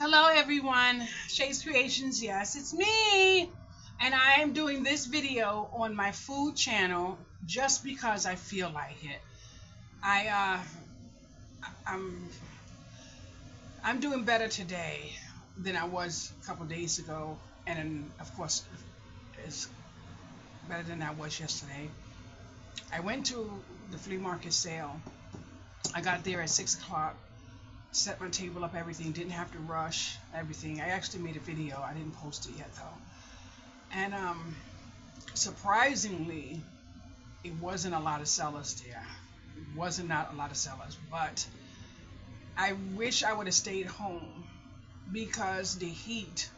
Hello everyone, Shay's Creations, yes, it's me! And I am doing this video on my food channel just because I feel like it. I I'm I'm doing better today than I was a couple days ago, and of course it's better than I was yesterday. I went to the flea market sale. I got there at 6 o'clock, set my table up, everything, didn't have to rush everything. I actually made a video, I didn't post it yet though. And surprisingly, it wasn't a lot of sellers there. It wasn't not a lot of sellers, but I wish I would have stayed home because the heat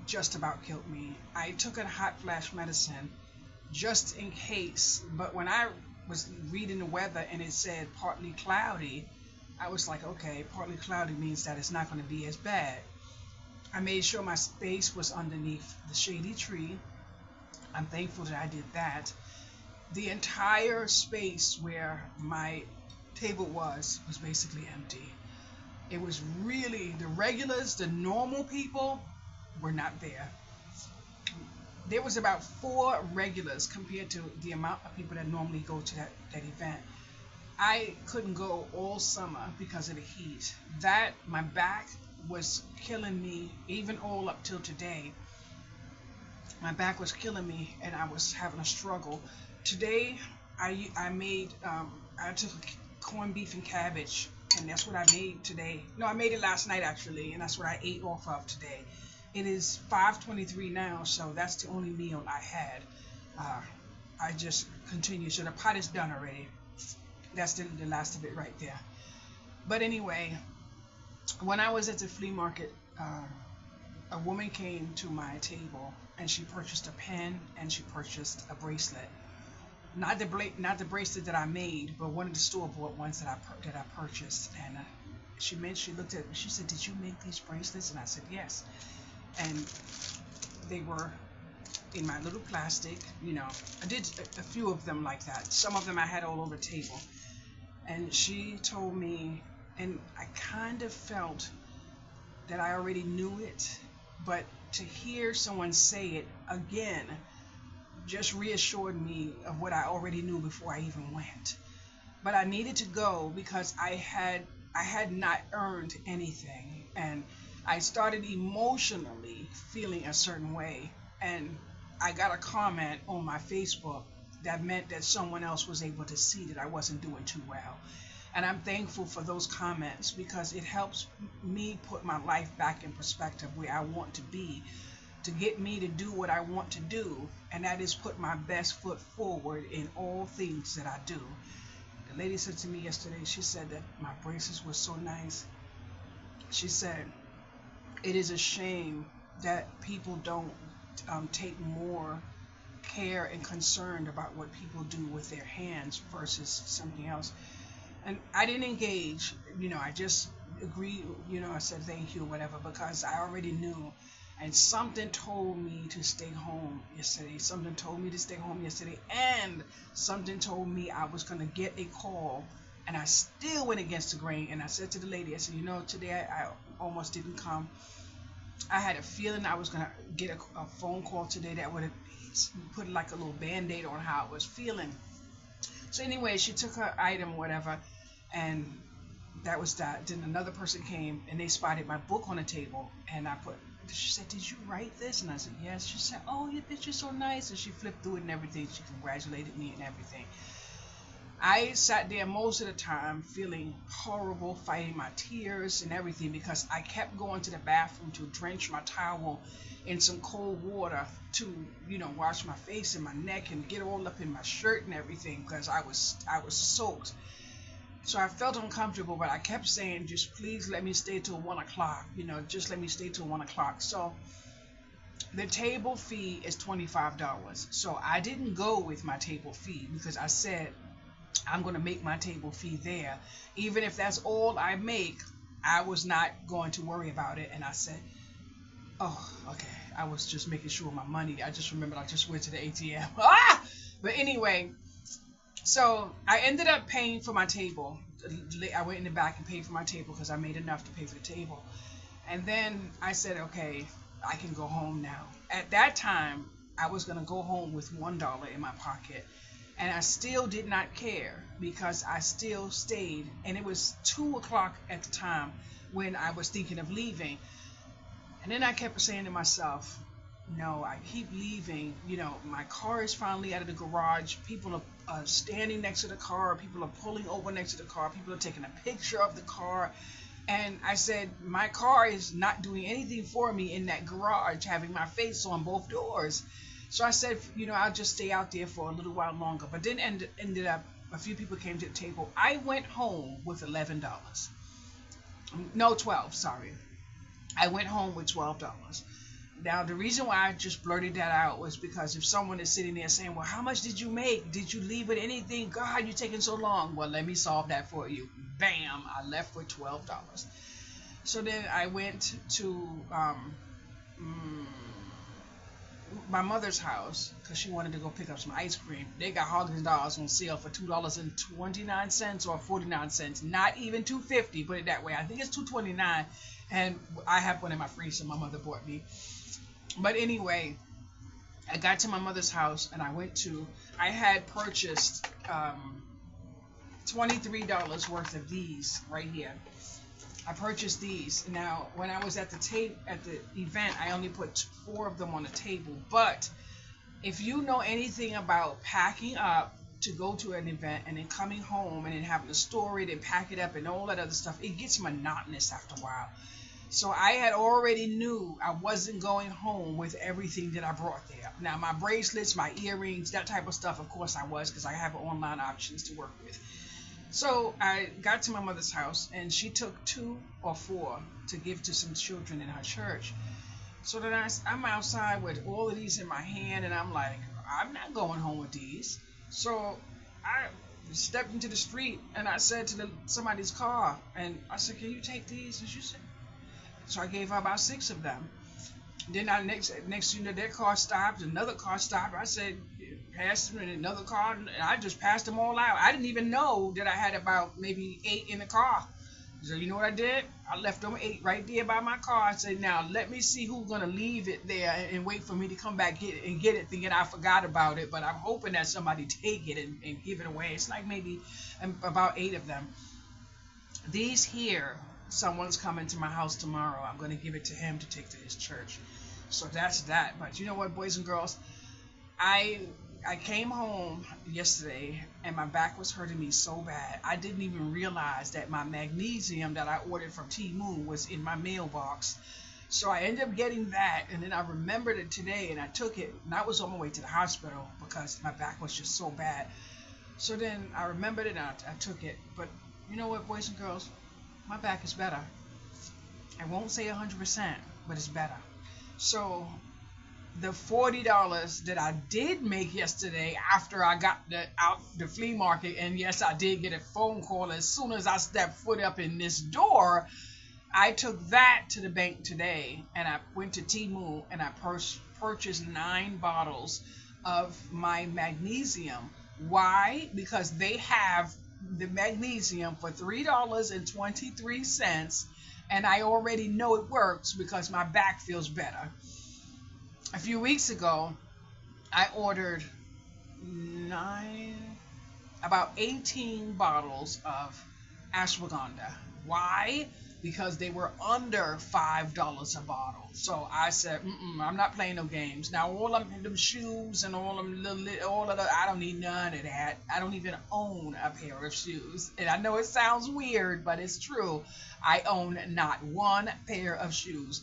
just about killed me. I took a hot flash medicine just in case, but when I was reading the weather and it said partly cloudy, I was like, okay, partly cloudy means that it's not going to be as bad. I made sure my space was underneath the shady tree. I'm thankful that I did that. The entire space where my table was basically empty. It was really, the regulars, the normal people were not there. There was about 4 regulars compared to the amount of people that normally go to that event. I couldn't go all summer because of the heat. My back was killing me, even all up till today. My back was killing me and I was having a struggle. Today, I took corned beef and cabbage, and that's what I made today. No, I made it last night actually, and that's what I ate off of today. It is 5:23 now, so that's the only meal I had. I just continue. So the pot is done already. That's the last of it right there. But anyway, when I was at the flea market, a woman came to my table and she purchased a pen and she purchased a bracelet. Not the bracelet that I made, but one of the store-bought ones that I purchased. And she looked at me. She said, "Did you make these bracelets?" And I said, "Yes." And they were in my little plastic. I did a few of them like that. Some of them I had all over the table. And she told me, and I kind of felt that I already knew it, but to hear someone say it again just reassured me of what I already knew before I even went. But I needed to go because I had not earned anything, and I started emotionally feeling a certain way, and I got a comment on my Facebook that meant that someone else was able to see that I wasn't doing too well. And I'm thankful for those comments because it helps me put my life back in perspective where I want to be, to get me to do what I want to do, and that is put my best foot forward in all things that I do. The lady said to me yesterday, she said that my braces were so nice. She said, it is a shame that people don't take more care and concern about what people do with their hands versus something else. And I didn't engage, I just agreed, I said thank you or whatever, because I already knew. And something told me to stay home yesterday. Something told me to stay home yesterday. And something told me I was going to get a call. And I still went against the grain. And I said to the lady, I said, today I almost didn't come. I had a feeling I was going to get a phone call today that would have put like a little band-aid on how I was feeling. So anyway, she took her item, whatever, and that was that. Then another person came and they spotted my book on the table, and she said, "Did you write this?" And I said, "Yes." She said, "Oh, your picture's so nice," and she flipped through it and everything. She congratulated me and everything. I sat there most of the time feeling horrible, fighting my tears and everything, because I kept going to the bathroom to drench my towel in some cold water to, wash my face and my neck and get all up in my shirt and everything, because I was soaked. So I felt uncomfortable, but I kept saying, just please let me stay till 1 o'clock, just let me stay till 1 o'clock. So the table fee is $25. So I didn't go with my table fee because I said, I'm going to make my table fee there. Even if that's all I make, I was not going to worry about it. And I said, oh, okay. I was just making sure my money. I just remembered I just went to the ATM. But anyway, so I ended up paying for my table. I went in the back and paid for my table because I made enough to pay for the table. And then I said, okay, I can go home now. At that time, I was going to go home with $1 in my pocket. And I still did not care because I still stayed. And it was 2 o'clock at the time when I was thinking of leaving. And then I kept saying to myself, no, I keep leaving. You know, my car is finally out of the garage. People are standing next to the car. People are pulling over next to the car. People are taking a picture of the car. And I said, my car is not doing anything for me in that garage, having my face on both doors. So I said, you know, I'll just stay out there for a little while longer. But then ended up, a few people came to the table. I went home with $11. No, 12, sorry. I went home with $12. Now, the reason why I just blurted that out was because if someone is sitting there saying, well, how much did you make? Did you leave with anything? God, you're taking so long. Well, let me solve that for you. Bam, I left with $12. So then I went to my mother's house because she wanted to go pick up some ice cream. They got Haagen-Dazs on sale for $2.29 or 49 cents. Not even $2.50, put it that way. I think it's $2.29, and I have one in my freezer my mother bought me. But anyway, I got to my mother's house and I had purchased $23 worth of these right here. I purchased these. Now, when I was at the event, I only put 4 of them on the table. But if you know anything about packing up to go to an event and then coming home and then having to store it and pack it up and all that other stuff, it gets monotonous after a while. So I had already knew I wasn't going home with everything that I brought there. Now, my bracelets, my earrings, that type of stuff, of course I was, because I have online options to work with. So I got to my mother's house, and she took 2 or 4 to give to some children in her church. So then I'm outside with all of these in my hand, and I'm like, I'm not going home with these. So I stepped into the street, and I said to somebody's car, and I said, can you take these? And she said, so I gave her about 6 of them. Then next you know, their car stopped, another car stopped. I said, pass them, and another car, and I just passed them all out. I didn't even know that I had about maybe 8 in the car. So you know what I did? I left them 8 right there by my car. I said, now let me see who's gonna leave it there and wait for me to come back get it, thinking I forgot about it. But I'm hoping that somebody take it and give it away. It's like maybe about 8 of them. These here, someone's coming to my house tomorrow. I'm going to give it to him to take to his church. So that's that. But you know what, boys and girls? I came home yesterday and my back was hurting me so bad. I didn't even realize that my magnesium that I ordered from Temu was in my mailbox. So I ended up getting that, and then I remembered it today and I took it, and I was on my way to the hospital because my back was just so bad. So then I remembered it and I took it. But you know what, boys and girls? My back is better. I won't say 100%, but it's better. So the $40 that I did make yesterday after I got out the flea market, and yes, I did get a phone call as soon as I stepped foot up in this door, I took that to the bank today, and I went to Temu and I purchased 9 bottles of my magnesium. Why? Because they have the magnesium for $3.23, and I already know it works because my back feels better. A few weeks ago, I ordered about 18 bottles of ashwagandha. Why? Because they were under $5 a bottle. So I said, I'm not playing no games. Now all of them shoes and all of the, I don't need none of that. I don't even own a pair of shoes. And I know it sounds weird, but it's true. I own not one pair of shoes.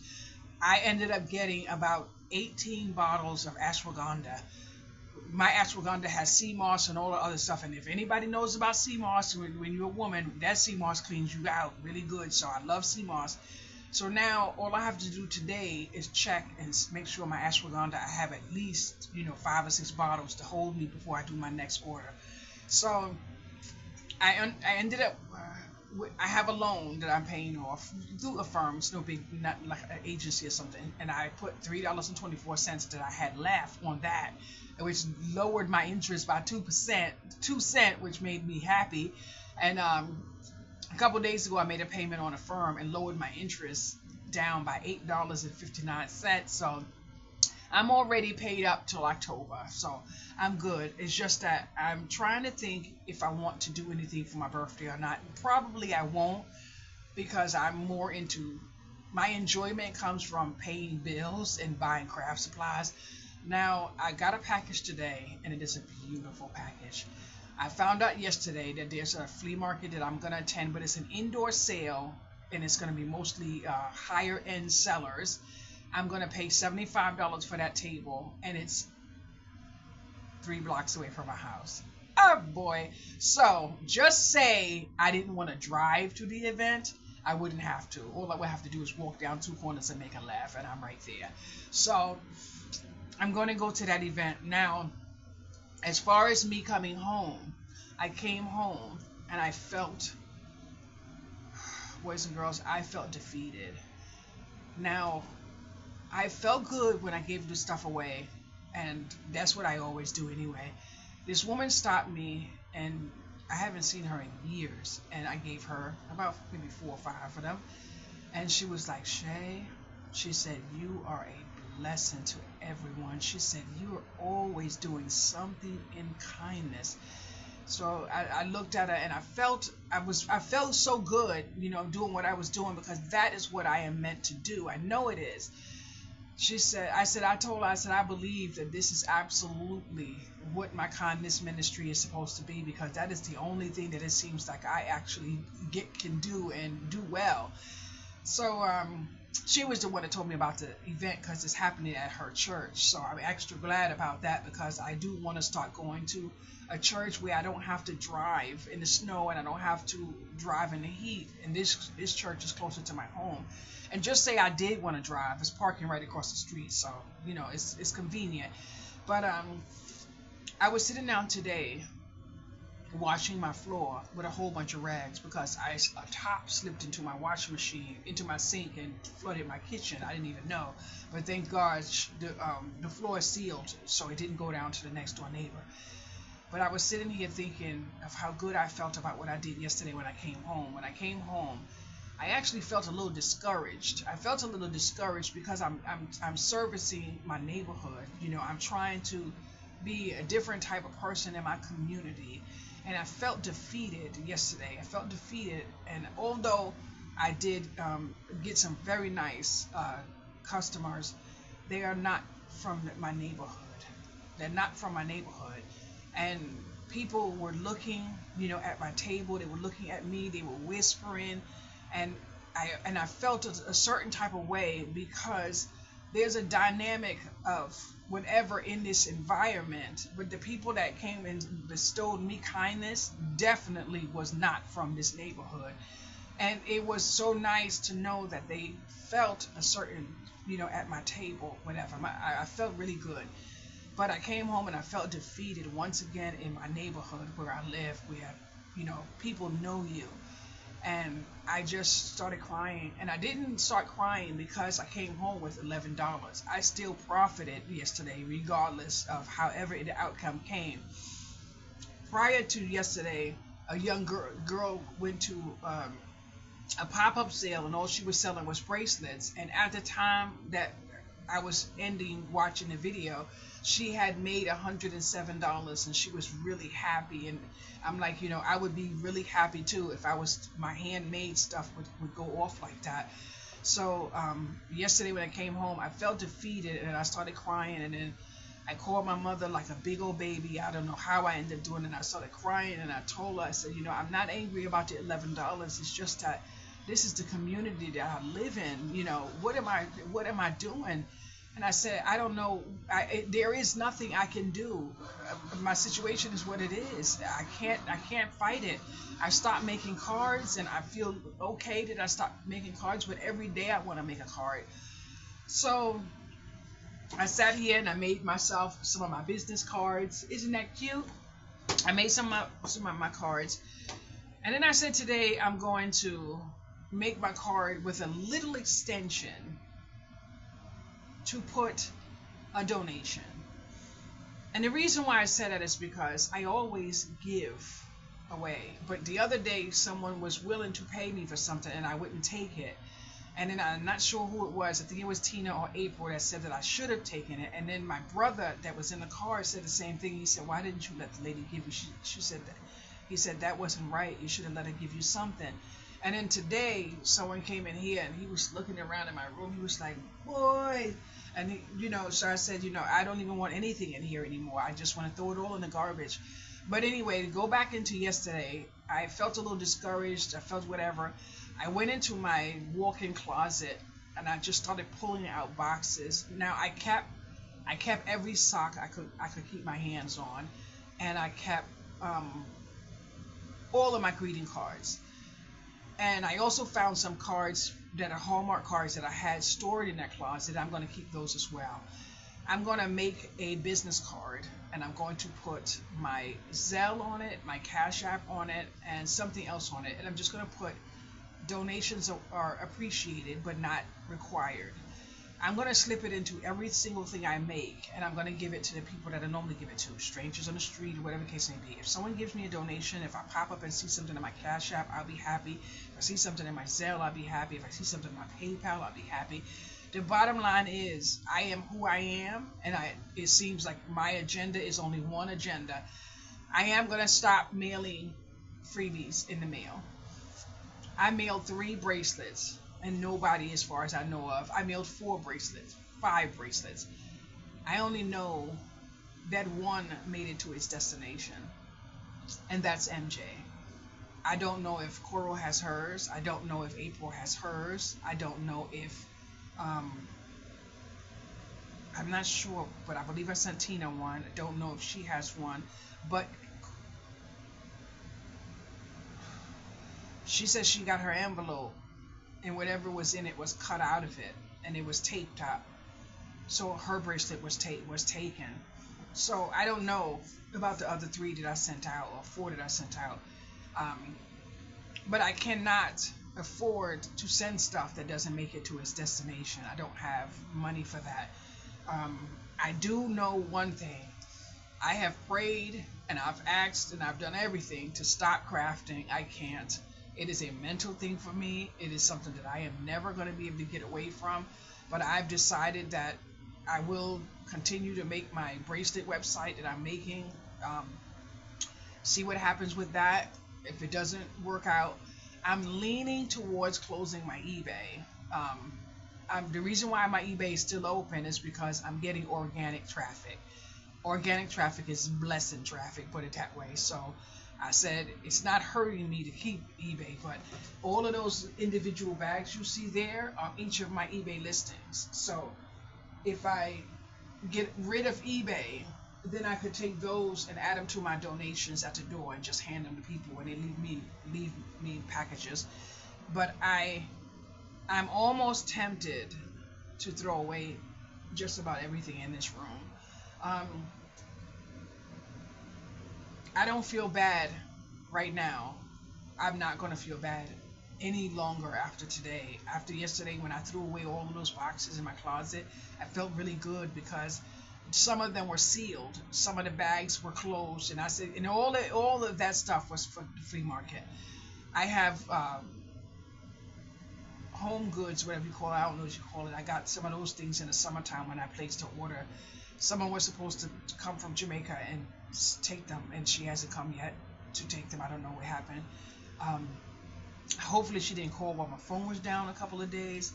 I ended up getting about 18 bottles of ashwagandha. My ashwagandha has sea moss and all the other stuff, and if anybody knows about sea moss, when you're a woman, that sea moss cleans you out really good. So I love sea moss. So now all I have to do today is check and make sure my ashwagandha, I have at least 5 or 6 bottles to hold me before I do my next order. So I ended up I have a loan that I'm paying off through a firm. It's no big, not like an agency or something, and I put $3.24 that I had left on that, which lowered my interest by 2 cents, which made me happy. And a couple of days ago, I made a payment on a firm and lowered my interest down by $8.59. So I'm already paid up till October, so I'm good. It's just that I'm trying to think if I want to do anything for my birthday or not. Probably I won't, because I'm more into, my enjoyment comes from paying bills and buying craft supplies. Now, I got a package today, and it is a beautiful package. I found out yesterday that there's a flea market that I'm going to attend, but it's an indoor sale, and it's going to be mostly higher end sellers. I'm going to pay $75 for that table, and it's 3 blocks away from my house. Oh boy. So just say I didn't want to drive to the event, I wouldn't have to. All I would have to do is walk down 2 corners and make a laugh, and I'm right there. So I'm going to go to that event. Now, as far as me coming home, I came home and I felt, boys and girls, I felt defeated. Now, I felt good when I gave the stuff away, and that's what I always do anyway. This woman stopped me, and I haven't seen her in years, and I gave her about maybe 4 or 5 of them, and she was like, Shay, she said, you are a blessing to everyone. She said, you are always doing something in kindness. So I looked at her, and I felt so good, doing what I was doing, because that is what I am meant to do. I know it is. I told her, I believe that this is absolutely what my kindness ministry is supposed to be, because that is the only thing that it seems like I actually can do and do well. So she was the one that told me about the event, because it's happening at her church. So I'm extra glad about that, because I do want to start going to a church where I don't have to drive in the snow, and I don't have to drive in the heat. And this church is closer to my home. And just say I did want to drive, it's parking right across the street, so it's convenient. But I was sitting down today washing my floor with a whole bunch of rags, because a top slipped into my washing machine, into my sink, and flooded my kitchen. I didn't even know, but thank God the floor is sealed, so it didn't go down to the next door neighbor. But I was sitting here thinking of how good I felt about what I did yesterday when I came home. When I came home, I actually felt a little discouraged. I felt a little discouraged because I'm servicing my neighborhood. I'm trying to be a different type of person in my community, and I felt defeated yesterday. I felt defeated, and although I did get some very nice customers, they are not from my neighborhood. They're not from my neighborhood, and people were looking, at my table. They were looking at me. They were whispering. And I felt a certain type of way, because there's a dynamic of whatever in this environment, but the people that came and bestowed me kindness definitely was not from this neighborhood. And it was so nice to know that they felt a certain, at my table, whatever. I felt really good. But I came home and I felt defeated once again in my neighborhood where I live, where, people know you. And I just started crying, and I didn't start crying because I came home with $11. I still profited yesterday, regardless of however the outcome came. Prior to yesterday, a young girl went to a pop-up sale, and all she was selling was bracelets. And at the time that I was ending watching the video, she had made $107, and she was really happy. And I'm like, I would be really happy too if my handmade stuff would go off like that. So yesterday when I came home, I felt defeated, and I started crying, and then I called my mother like a big old baby. I don't know how I ended up doing it. And I started crying, and I told her, I said, I'm not angry about the $11. It's just that this is the community that I live in. What am I doing? And I said, I don't know. There is nothing I can do. My situation is what it is. I can't fight it. I stopped making cards, and I feel okay that I stopped making cards, but every day I want to make a card. So I sat here and I made myself some of my business cards. Isn't that cute? I made some of my cards. And then I said today I'm going to make my card with a little extension to put a donation. And the reason why I said that is because I always give away. But the other day someone was willing to pay me for something, and I wouldn't take it. And then I'm not sure who it was. I think it was Tina or April that said that I should have taken it. And then my brother that was in the car said the same thing. He said, "Why didn't you let the lady give you?" She said that. He said that wasn't right. You should have let her give you something. And then today, someone came in here and he was looking around in my room. He was like, "Boy," and so I said, I don't even want anything in here anymore. I just want to throw it all in the garbage. But anyway, to go back into yesterday, I felt a little discouraged. I felt whatever. I went into my walk-in closet and I just started pulling out boxes. Now I kept every sock I could keep my hands on, and I kept all of my greeting cards. And I also found some cards that are Hallmark cards that I had stored in that closet. I'm going to keep those as well. I'm going to make a business card, and I'm going to put my Zelle on it, my Cash App on it, and something else on it. And I'm just going to put donations are appreciated but not required. I'm going to slip it into every single thing I make, and I'm going to give it to the people that I normally give it to, strangers on the street or whatever the case may be. If someone gives me a donation, if I pop up and see something in my Cash App, I'll be happy. If I see something in my Zelle, I'll be happy. If I see something in my PayPal, I'll be happy. The bottom line is, I am who I am, and it seems like my agenda is only one agenda. I am going to stop mailing freebies in the mail. I mailed 3 bracelets, and nobody, as far as I know of. I mailed 4 bracelets, 5 bracelets. I only know that one made it to its destination, and that's MJ. I don't know if Coral has hers. I don't know if April has hers. I don't know if, I'm not sure, but I believe I sent Tina one. I don't know if she has one, but she says she got her envelope, and whatever was in it was cut out of it, and it was taped up. So her bracelet was taken. So I don't know about the other 3 that I sent out, or 4 that I sent out. But I cannot afford to send stuff that doesn't make it to its destination. I don't have money for that. I do know one thing. I have prayed, and I've asked, and I've done everything to stop crafting. I can't. It is a mental thing for me. It is something that I am never going to be able to get away from. But I've decided that I will continue to make my bracelet website that I'm making. See what happens with that. If it doesn't work out, I'm leaning towards closing my eBay. The reason why my eBay is still open is because I'm getting organic traffic. Organic traffic is blessing traffic, put it that way. So I said it's not hurting me to keep eBay, but all of those individual bags you see there are each of my eBay listings. So if I get rid of eBay, then I could take those and add them to my donations at the door and just hand them to people when they leave me packages. But I'm almost tempted to throw away just about everything in this room. I don't feel bad right now. I'm not going to feel bad any longer after today. After yesterday, when I threw away all of those boxes in my closet, I felt really good because some of them were sealed, some of the bags were closed, and I said, and all of that stuff was for the flea market. I have home goods, whatever you call it. I don't know what you call it. I got some of those things in the summertime when I placed an order. Someone was supposed to come from Jamaica and take them, and she hasn't come yet to take them. I don't know what happened. Hopefully she didn't call while my phone was down a couple of days,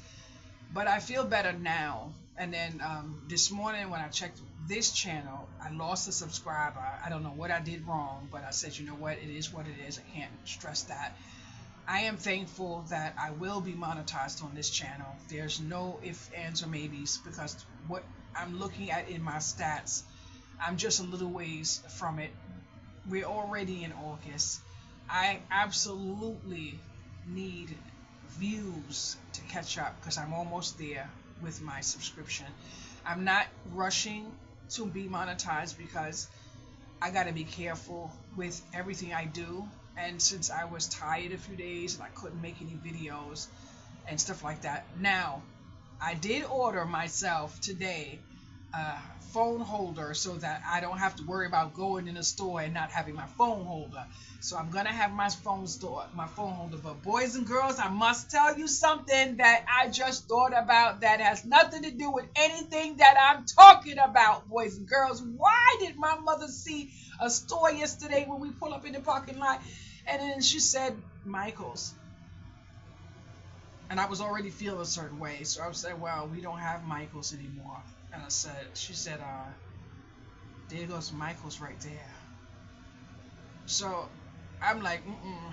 but I feel better now. And then this morning when I checked this channel, I lost a subscriber. I don't know what I did wrong, but I said, you know what, it is what it is. I can't stress that. I am thankful that I will be monetized on this channel. There's no ifs, ands, or maybes, because what I'm looking at in my stats, I'm just a little ways from it. We're already in August. I absolutely need views to catch up because I'm almost there with my subscription. I'm not rushing to be monetized because I got to be careful with everything I do. And since I was tired a few days and I couldn't make any videos and stuff like that. Now, I did order myself today a phone holder so that I don't have to worry about going in a store and not having my phone holder. So I'm gonna have my phone holder. But boys and girls, I must tell you something that I just thought about that has nothing to do with anything that I'm talking about, boys and girls. Why did my mother see a store yesterday when we pull up in the parking lot, and then she said Michael's? And I was already feeling a certain way, so I said, well, we don't have Michael's anymore. And she said, there goes Michael's right there. So I'm like,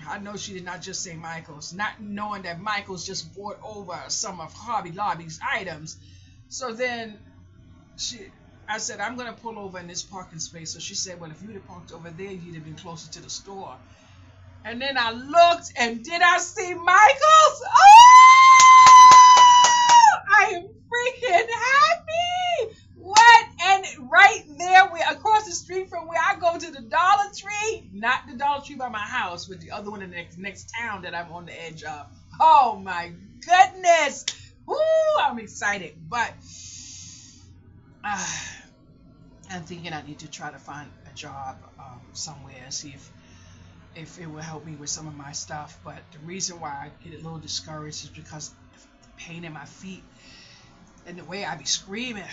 I know she did not just say Michael's, not knowing that Michael's just brought over some of Hobby Lobby's items. So then I said, I'm going to pull over in this parking space. So she said, well, if you'd have parked over there, you'd have been closer to the store. And then I looked, and did I see Michael's? Oh! I am freaking happy! What? And right there, across the street from where I go to the Dollar Tree, not the Dollar Tree by my house, but the other one in the next town that I'm on the edge of. Oh my goodness! Woo! I'm excited, but I'm thinking I need to try to find a job somewhere and see if it will help me with some of my stuff. But the reason why I get a little discouraged is because the pain in my feet and the way I be screaming,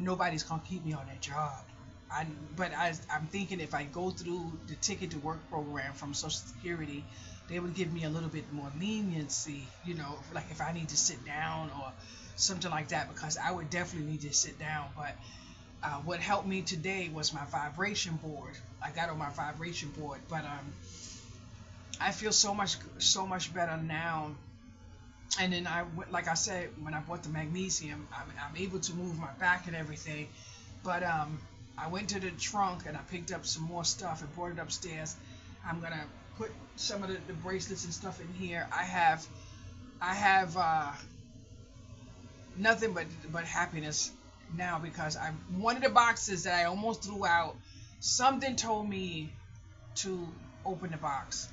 nobody's gonna keep me on that job. I'm thinking if I go through the Ticket to Work program from Social Security, they would give me a little bit more leniency, like if I need to sit down or something like that, because I would definitely need to sit down. But what helped me today was my vibration board. I got on my vibration board, but I feel so much better now. And then like I said, when I bought the magnesium, I'm able to move my back and everything. But I went to the trunk and I picked up some more stuff and brought it upstairs. I'm gonna put some of the bracelets and stuff in here. I have nothing but happiness now, because one of the boxes that I almost threw out, something told me to open the box.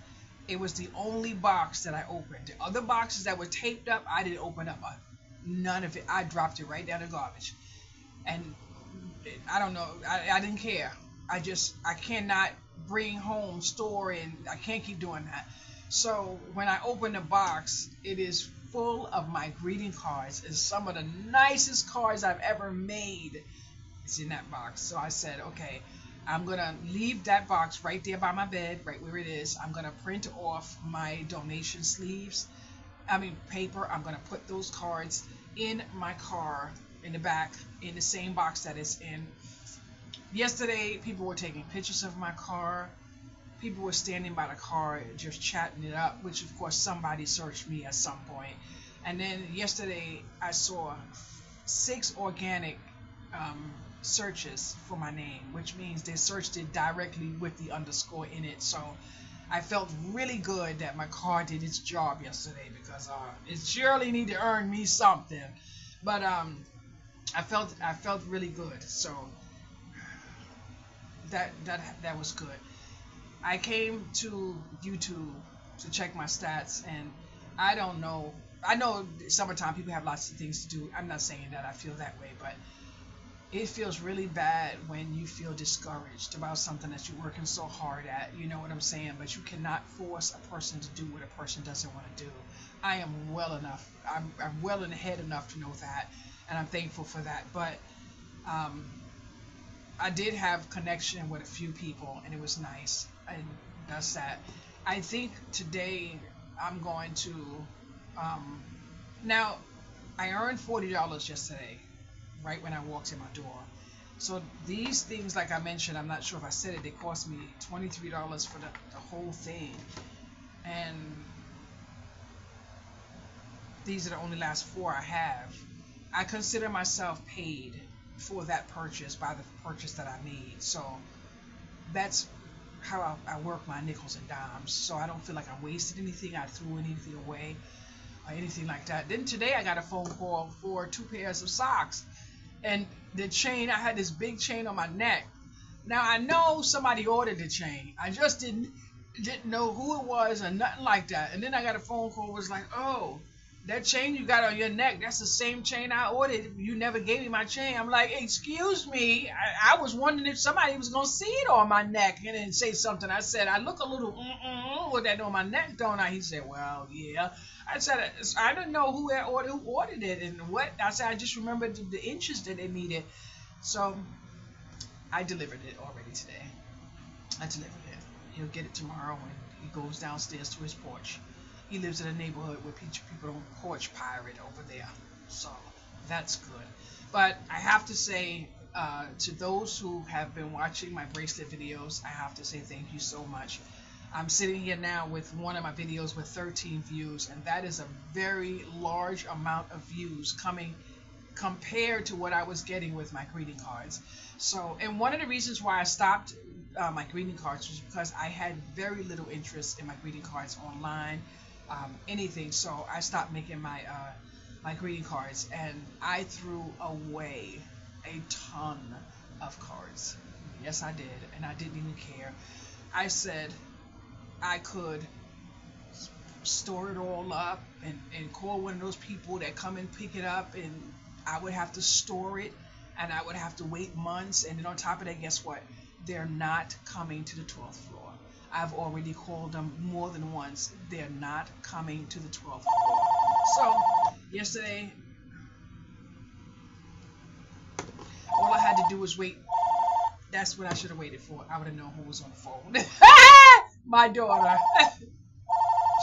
It was the only box that I opened. The other boxes that were taped up, I didn't open up. None of it. I dropped it right down the garbage. And I don't know. I didn't care. I cannot bring home, store, and I can't keep doing that. So when I open the box, it is full of my greeting cards. It's some of the nicest cards I've ever made. It's in that box. So I said, okay, I'm going to leave that box right there by my bed, right where it is. I'm going to print off my donation sleeves. Paper. I'm going to put those cards in my car, in the back, in the same box that it's in. Yesterday, people were taking pictures of my car. People were standing by the car just chatting it up, which of course somebody searched me at some point. And then yesterday I saw 6 organic searches for my name, which means they searched it directly with the underscore in it. So I felt really good that my car did its job yesterday, because it surely need to earn me something. But I felt really good. So that was good. I came to YouTube to check my stats, and I don't know. I know summertime people have lots of things to do. I'm not saying that I feel that way, but it feels really bad when you feel discouraged about something that you're working so hard at. You know what I'm saying? But you cannot force a person to do what a person doesn't want to do. I am well enough. I'm well ahead enough to know that, and I'm thankful for that. But I did have connection with a few people, and it was nice. And that's that. I think today I'm going to now I earned $40 yesterday, right when I walked in my door. So these things, like I mentioned, I'm not sure if I said it, they cost me $23 for the whole thing. And these are the only last 4 I have. I consider myself paid for that purchase by the purchase that I made. So that's how I work my nickels and dimes. So I don't feel like I wasted anything, I threw anything away or anything like that. Then today I got a phone call for 2 pairs of socks. And the chain, I had this big chain on my neck. Now I know somebody ordered the chain. I just didn't know who it was or nothing like that. And then I got a phone call, was like, oh, That chain you got on your neck, that's the same chain I ordered. You never gave me my chain. I'm like, excuse me. I was wondering if somebody was going to see it on my neck and then say something. I said, I look a little with that on my neck, don't I? He said, well, yeah. I said, I didn't know who ordered it and what. I said, I just remembered the inches that it needed. So I delivered it already today. I delivered it. He'll get it tomorrow when he goes downstairs to his porch. He lives in a neighborhood where people don't porch pirate over there. So that's good. But I have to say, to those who have been watching my bracelet videos, I have to say thank you so much. I'm sitting here now with one of my videos with 13 views, and that is a very large amount of views coming compared to what I was getting with my greeting cards. So, and one of the reasons why I stopped my greeting cards was because I had very little interest in my greeting cards online, anything. So I stopped making my my greeting cards, and I threw away a ton of cards. Yes, I did, and I didn't even care. I said I could store it all up and call one of those people that come and pick it up, and I would have to store it, and I would have to wait months. And then on top of that, guess what? They're not coming to the 12th floor. I've already called them more than once. They're not coming to the 12th floor. So yesterday, all I had to do was wait. That's what I should have waited for. I would have known who was on the phone. My daughter.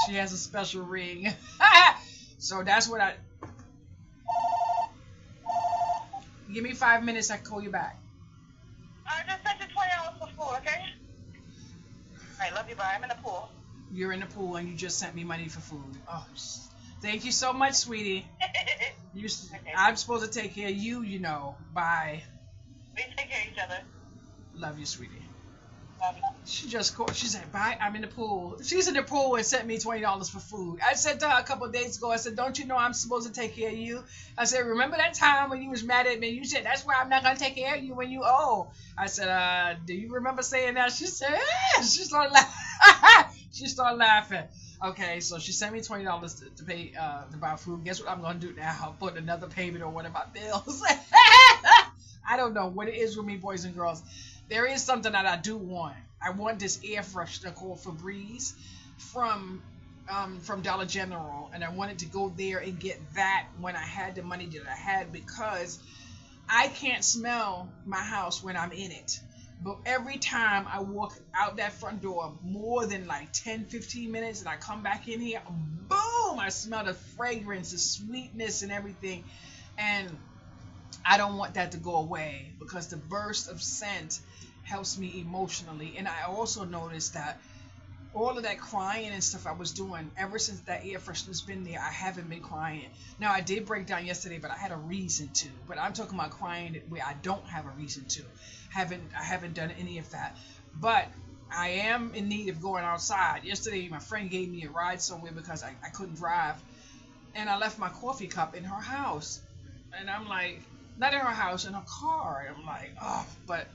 She has a special ring. So that's what I... Give me 5 minutes, I can call you back. I just sent you $20 for food, okay? I love you, bye. I'm in the pool. You're in the pool and you just sent me money for food. Oh, thank you so much, sweetie. Okay. I'm supposed to take care of you, you know. Bye. We take care of each other. Love you, sweetie. Love you. She just called. She said, bye, I'm in the pool. She's in the pool and sent me $20 for food. I said to her a couple of days ago, I said, don't you know I'm supposed to take care of you? I said, remember that time when you was mad at me? You said, that's why I'm not going to take care of you when you old. I said, do you remember saying that? She said, She started laughing. She started laughing. Okay, so she sent me $20 to pay to buy food. Guess what I'm going to do now? I'll put another payment on one of my bills. I don't know what it is with me, boys and girls. There is something that I do want. I want this air freshener called Febreze from Dollar General, and I wanted to go there and get that when I had the money that I had, because I can't smell my house when I'm in it. But every time I walk out that front door more than like 10-15 minutes and I come back in here, boom, I smell the fragrance, the sweetness and everything. And I don't want that to go away, because the burst of scent helps me emotionally. And I also noticed that all of that crying and stuff I was doing, ever since that air freshener's been there, I haven't been crying. Now, I did break down yesterday, but I had a reason to. But I'm talking about crying where I don't have a reason to. I haven't done any of that. But I am in need of going outside. Yesterday, my friend gave me a ride somewhere because I couldn't drive. And I left my coffee cup in her house. And I'm like, not in her house, in her car. I'm like, oh, but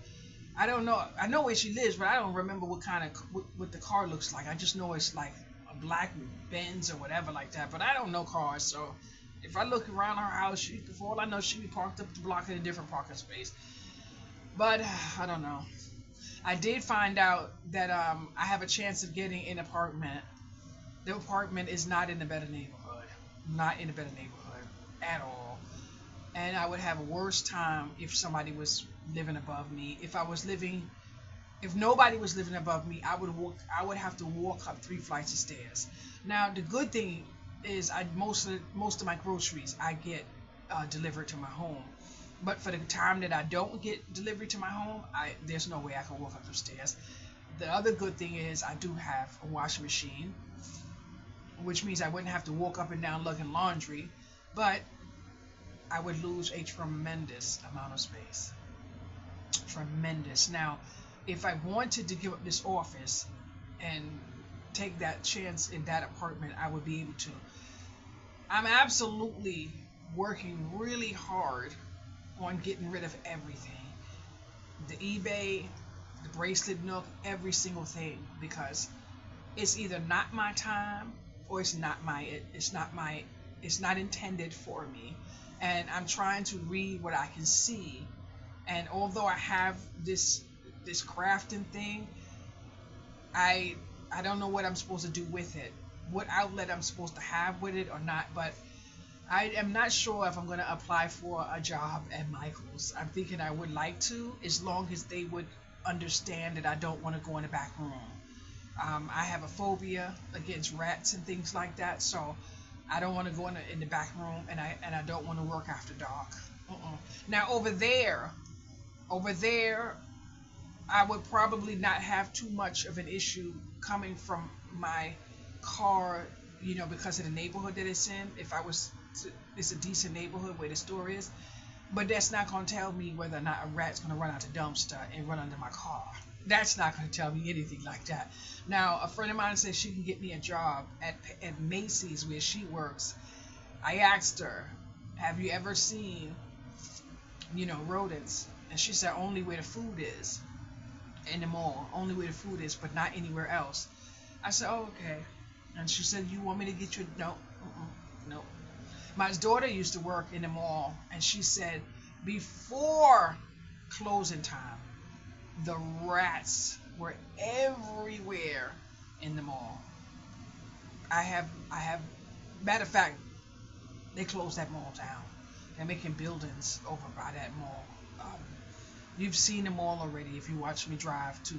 I don't know. I know where she lives, but I don't remember what the car looks like. I just know it's like a black Benz or whatever like that. But I don't know cars, so if I look around her house, for all I know, she'd be parked up the block in a different parking space. But I don't know. I did find out that I have a chance of getting an apartment. The apartment is not in a better neighborhood. Not in a better neighborhood at all. And I would have a worse time if somebody was living above me. If nobody was living above me, I would have to walk up 3 flights of stairs. Now, the good thing is most of my groceries I get delivered to my home. But for the time that I don't get delivery to my home, there's no way I can walk up the stairs. The other good thing is I do have a washing machine, which means I wouldn't have to walk up and down lugging laundry, but I would lose a tremendous amount of space. Tremendous. Now, if I wanted to give up this office and take that chance in that apartment, I would be able to. I'm absolutely working really hard on getting rid of everything. The eBay, the bracelet nook, every single thing, because it's either not my time or it's not my it's not intended for me, and I'm trying to read what I can see. And although I have this crafting thing, I I don't know what I'm supposed to do with it, what outlet I'm supposed to have with it or not. But I am not sure if I'm going to apply for a job at Michael's. I'm thinking I would like to, as long as they would understand that I don't want to go in the back room. I have a phobia against rats and things like that, so I don't want to go in the back room, and I don't want to work after dark. Now over there, I would probably not have too much of an issue coming from my car, because of the neighborhood that it's in. If I was, it's a decent neighborhood where the store is, but that's not going to tell me whether or not a rat's going to run out the dumpster and run under my car. That's not going to tell me anything like that. Now, a friend of mine said she can get me a job at Macy's where she works. I asked her, have you ever seen, rodents? And she said only where the food is in the mall, only where the food is, but not anywhere else. I said, oh, okay. And she said, you want me to get you? No, no. My daughter used to work in the mall, and she said before closing time, the rats were everywhere in the mall. I have, matter of fact, they closed that mall down. They're making buildings over by that mall. You've seen the mall already if you watch me drive to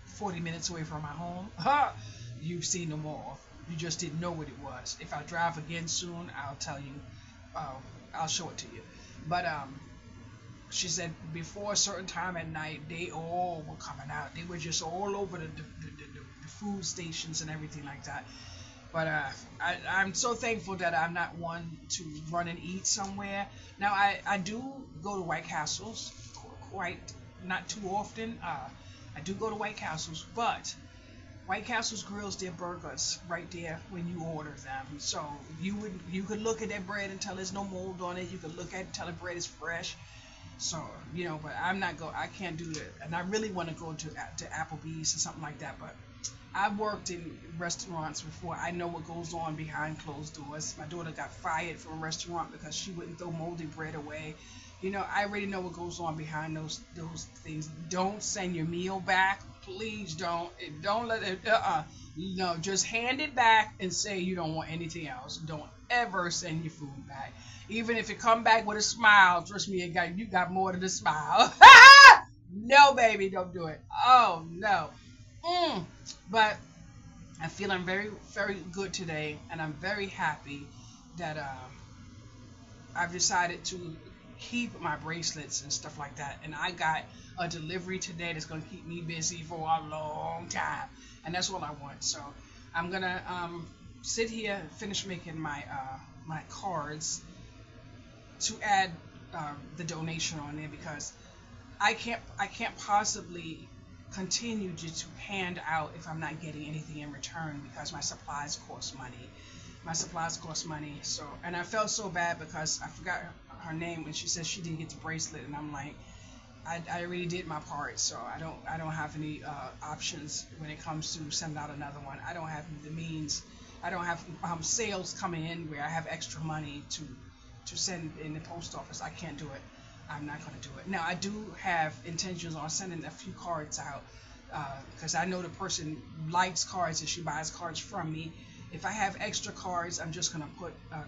40 minutes away from my home. You've seen the mall. You just didn't know what it was. If I drive again soon, I'll tell you. I'll show it to you. But she said before a certain time at night, they all were coming out. They were just all over the food stations and everything like that. But I'm so thankful that I'm not one to run and eat somewhere. Now, I do go to White Castle's quite, not too often. I do go to White Castle's, but White Castle's grills their burgers right there when you order them. So you could look at that bread and tell there's no mold on it. You could look at it and tell the bread is fresh. So, but I can't do that. And I really want to go to Applebee's or something like that, but I've worked in restaurants before. I know what goes on behind closed doors. My daughter got fired from a restaurant because she wouldn't throw moldy bread away. I already know what goes on behind those things. Don't send your meal back. Please don't. Don't let it. No, just hand it back and say you don't want anything else. Don't ever send your food back. Even if it come back with a smile, trust me, you got more than a smile. No, baby, don't do it. Oh no. But I'm feeling very, very good today, and I'm very happy that I've decided to keep my bracelets and stuff like that. And I got a delivery today that's going to keep me busy for a long time, and that's all I want. So I'm gonna sit here and finish making my my cards to add the donation on there, because I can't possibly continue to hand out if I'm not getting anything in return, because my supplies cost money. So, and I felt so bad because I forgot her name when she said she didn't get the bracelet, and I'm like, I already did my part, so I don't have any options when it comes to sending out another one. I don't have the means. I don't have sales coming in where I have extra money to send in the post office. I can't do it. I'm not going to do it. Now, I do have intentions on sending a few cards out, because I know the person likes cards and she buys cards from me. If I have extra cards, I'm just going to put a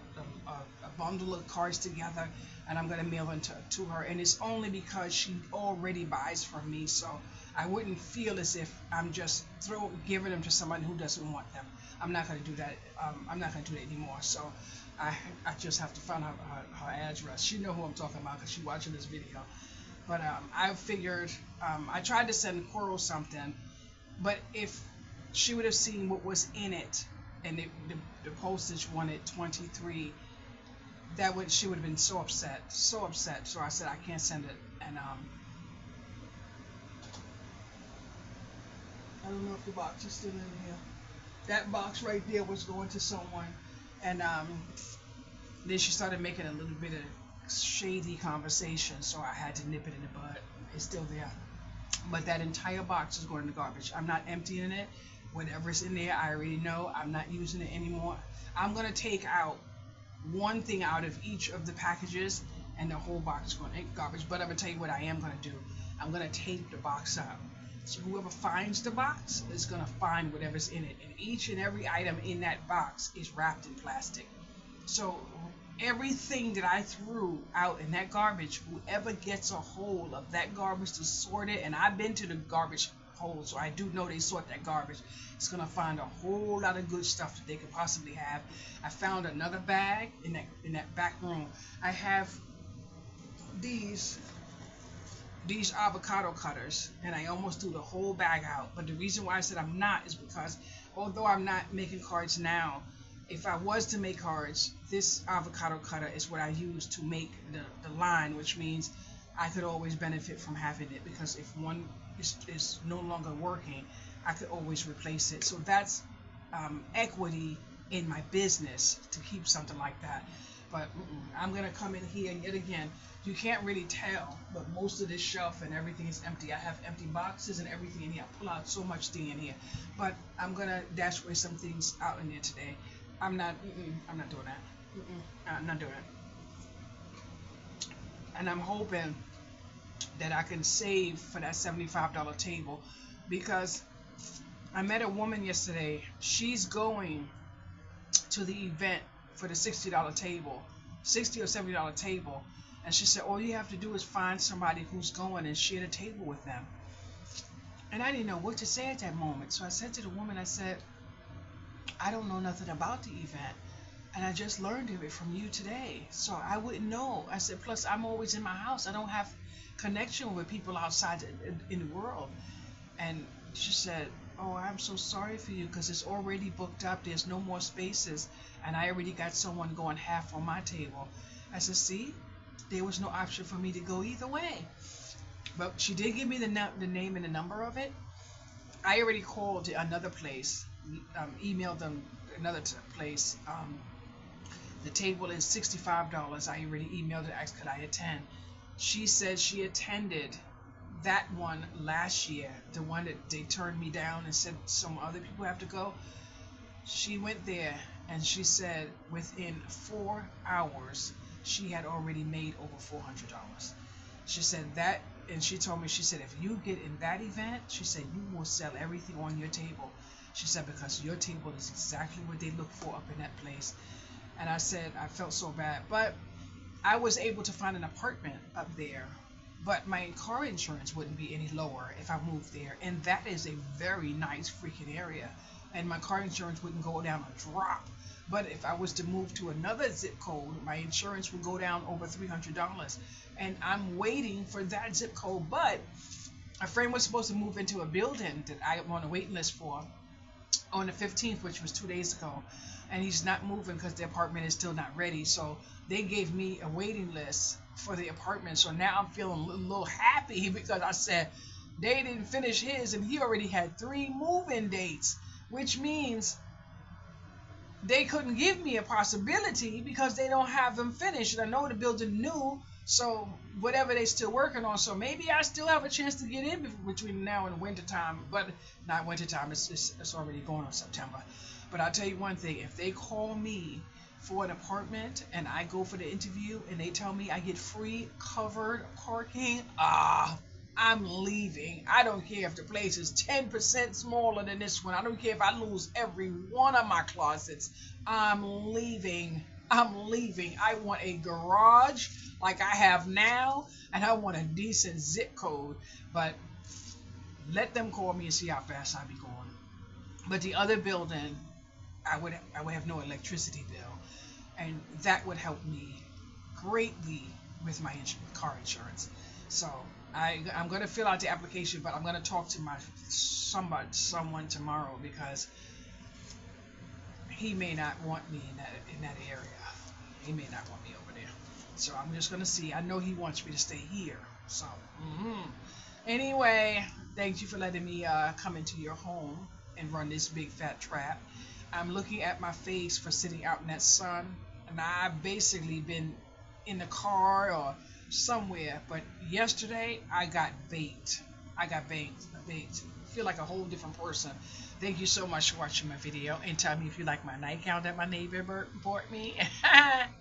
bundle of cards together, and I'm going to mail them to her. And it's only because she already buys from me, so I wouldn't feel as if I'm just giving them to someone who doesn't want them. I'm not going to do that. I'm not going to do that anymore. So I just have to find out her address. She know who I'm talking about because she's watching this video. But I figured, I tried to send Coral something, but if she would have seen what was in it, and the postage wanted 23, she would have been so upset. So I said I can't send it. And I don't know if the box is still in here. That box right there was going to someone, and then she started making a little bit of shady conversation, so I had to nip it in the bud. It's still there, but that entire box is going in the garbage. I'm not emptying it. Whatever's in there, I already know. I'm not using it anymore. I'm gonna take out one thing out of each of the packages, and the whole box is going to garbage. But I'm gonna tell you what I am gonna do. I'm gonna tape the box up. So whoever finds the box is gonna find whatever's in it, and each and every item in that box is wrapped in plastic. So everything that I threw out in that garbage, whoever gets a hold of that garbage to sort it, and I've been to the garbage hole, so I do know they sort that garbage, it's gonna find a whole lot of good stuff that they could possibly have. I found another bag in that back room. I have these avocado cutters, and I almost threw the whole bag out. But the reason why I said I'm not is because although I'm not making cards now, if I was to make cards, this avocado cutter is what I use to make the line, which means I could always benefit from having it, because if one is no longer working, I could always replace it. So that's equity in my business to keep something like that. But I'm going to come in here, and yet again, you can't really tell, but most of this shelf and everything is empty. I have empty boxes and everything in here. I pull out so much thing in here. But I'm going to dash away some things out in there today. I'm not doing that. I'm not doing it. And I'm hoping that I can save for that $75 table, because I met a woman yesterday. She's going to the event for the $60 table, $60 or $70 table, and she said all you have to do is find somebody who's going and share the table with them. And I didn't know what to say at that moment, so I said to the woman, I said, I don't know nothing about the event, and I just learned of it from you today, so I wouldn't know. I said, plus I'm always in my house. I don't have connection with people outside in the world. And she said, oh, I'm so sorry for you, because it's already booked up. There's no more spaces, and I already got someone going half on my table. I said, see, there was no option for me to go either way. But she did give me the name and the number of it. I already called another place, emailed them another place. The table is $65. I already emailed it, asked could I attend. She said she attended that one last year, the one that they turned me down and said some other people have to go. She went there, and she said within 4 hours she had already made over $400. She said that, and she told me, she said, if you get in that event, she said, you will sell everything on your table. She said, because your table is exactly what they look for up in that place. And I said, I felt so bad. But I was able to find an apartment up there, but my car insurance wouldn't be any lower if I moved there. And that is a very nice freaking area. And my car insurance wouldn't go down a drop. But if I was to move to another zip code, my insurance would go down over $300. And I'm waiting for that zip code. But a friend was supposed to move into a building that I am on a waiting list for on the 15th, which was 2 days ago. And he's not moving because the apartment is still not ready. So they gave me a waiting list for the apartment. So now I'm feeling a little happy, because I said they didn't finish his, and he already had 3 move-in dates, which means they couldn't give me a possibility because they don't have them finished. And I know the building new, so whatever they still working on, so maybe I still have a chance to get in between now and winter time. But not winter time, it's already going on September. But I'll tell you one thing, if they call me for an apartment and I go for the interview and they tell me I get free covered parking, I'm leaving. I don't care if the place is 10% smaller than this one. I don't care if I lose every one of my closets. I'm leaving. I'm leaving. I want a garage like I have now, and I want a decent zip code. But let them call me and see how fast I be going. But the other building, I would have no electricity bill, and that would help me greatly with my car insurance. So I'm going to fill out the application, but I'm going to talk to someone tomorrow, because he may not want me in that area. He may not want me over there. So I'm just going to see. I know he wants me to stay here. So anyway, thank you for letting me come into your home and run this big fat trap. I'm looking at my face for sitting out in that sun, and I've basically been in the car or somewhere. But yesterday I got baked. I feel like a whole different person. Thank you so much for watching my video, and tell me if you like my nightgown that my neighbor bought me.